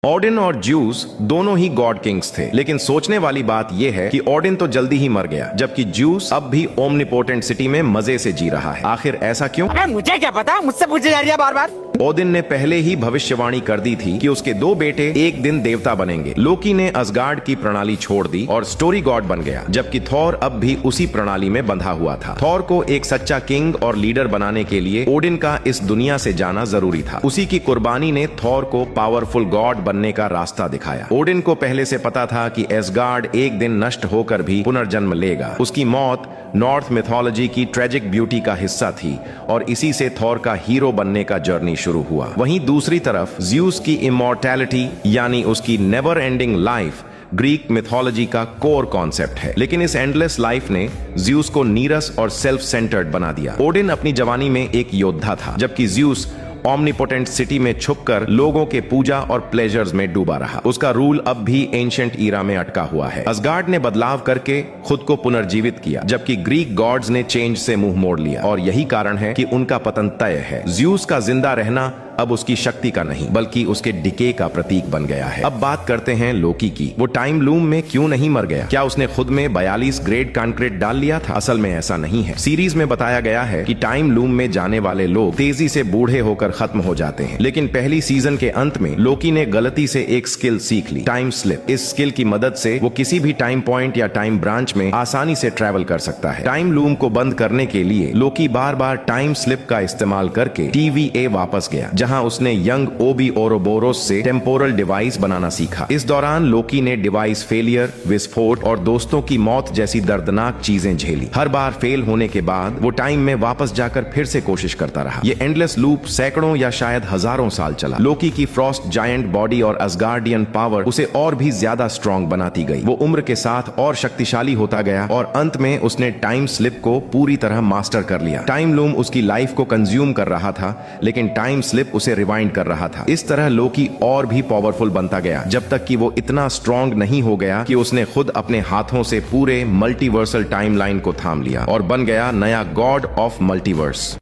Odin और juice दोनों ही God Kings थे, लेकिन सोचने वाली बात यह है कि ओडिन तो जल्दी ही मर गया, जबकि ज्यूस अब भी ओमनिपोटेंट सिटी में मजे से जी रहा है। आखिर ऐसा क्यों? मुझे क्या पता, मुझसे पूछे जा रही है बार बार। ओदिन ने पहले ही भविष्यवाणी कर दी थी कि उसके दो बेटे एक दिन देवता बनेंगे। लोकी ने असगार्ड की प्रणाली छोड़ दी और स्टोरी गॉड बन गया, जबकि थॉर अब भी उसी प्रणाली में बंधा हुआ था। थॉर को एक सच्चा किंग और लीडर बनाने के लिए ओडिन का इस दुनिया से जाना जरूरी था। उसी की कुर्बानी ने थॉर को पावरफुल गॉड बनने का रास्ता दिखाया। ओडिन को पहले से पता था कि एसगार्ड एक दिन नष्ट होकर भी पुनर्जन्म लेगा। उसकी मौत नॉर्थ मिथोलॉजी की ट्रेजिक ब्यूटी का हिस्सा थी और इसी से थॉर का हीरो बनने का जर्नी शुरू हुआ। वहीं दूसरी तरफ ज़्यूस की इमॉर्टैलिटी यानी उसकी never ending life Greek mythology का कोर कॉन्सेप्ट है, लेकिन इस एंडलेस लाइफ ने ज़्यूस को नीरस और सेल्फ सेंटर्ड बना दिया। ओडिन अपनी जवानी में एक योद्धा था, जबकि ज़्यूस ओमनिपोटेंट सिटी में छुपकर लोगों के पूजा और प्लेजर्स में डूबा रहा। उसका रूल अब भी एंशिएंट ईरा में अटका हुआ है। असगार्ड ने बदलाव करके खुद को पुनर्जीवित किया, जबकि ग्रीक गॉड्स ने चेंज से मुंह मोड़ लिया, और यही कारण है कि उनका पतन तय है। ज़्यूस का जिंदा रहना अब उसकी शक्ति का नहीं बल्कि उसके डिके का प्रतीक बन गया है। अब बात करते हैं लोकी की। वो टाइम लूम में क्यों नहीं मर गया? क्या उसने खुद में 42 ग्रेड कॉन्क्रीट डाल लिया था? असल में ऐसा नहीं है। सीरीज में बताया गया है कि टाइम लूम में जाने वाले लोग तेजी से बूढ़े होकर खत्म हो जाते हैं, लेकिन पहली सीजन के अंत में लोकी ने गलती से एक स्किल सीख ली, टाइम स्लिप। इस स्किल की मदद से वो किसी भी टाइम पॉइंट या टाइम ब्रांच में आसानी से ट्रेवल कर सकता है। टाइम लूम को बंद करने के लिए लोकी बार बार टाइम स्लिप का इस्तेमाल करके TVA वापस गया, जहां उसने यंग ओबी ओरोबोरोस से टेम्पोरल डिवाइस बनाना सीखा। इस दौरान लोकी ने डिवाइस फेलियर, विस्फोट और दोस्तों की मौत जैसी दर्दनाक चीजें झेली। हर बार फेल होने के बाद वो टाइम में वापस जाकर फिर से कोशिश करता रहा। ये एंडलेस लूप सैकड़ों या शायद हजारों साल चला। लोकी की फ्रॉस्ट जायंट बॉडी और असगार्डियन पावर उसे और भी ज्यादा स्ट्रॉन्ग बनाती गई। वो उम्र के साथ और शक्तिशाली होता गया और अंत में उसने टाइम स्लिप को पूरी तरह मास्टर कर लिया। टाइम लूम उसकी लाइफ को कंज्यूम कर रहा था, लेकिन टाइम स्लिप उसे रिवाइंड कर रहा था। इस तरह लोकी और भी पावरफुल बनता गया, जब तक कि वो इतना स्ट्रॉन्ग नहीं हो गया कि उसने खुद अपने हाथों से पूरे मल्टीवर्सल टाइमलाइन को थाम लिया और बन गया नया गॉड ऑफ मल्टीवर्स।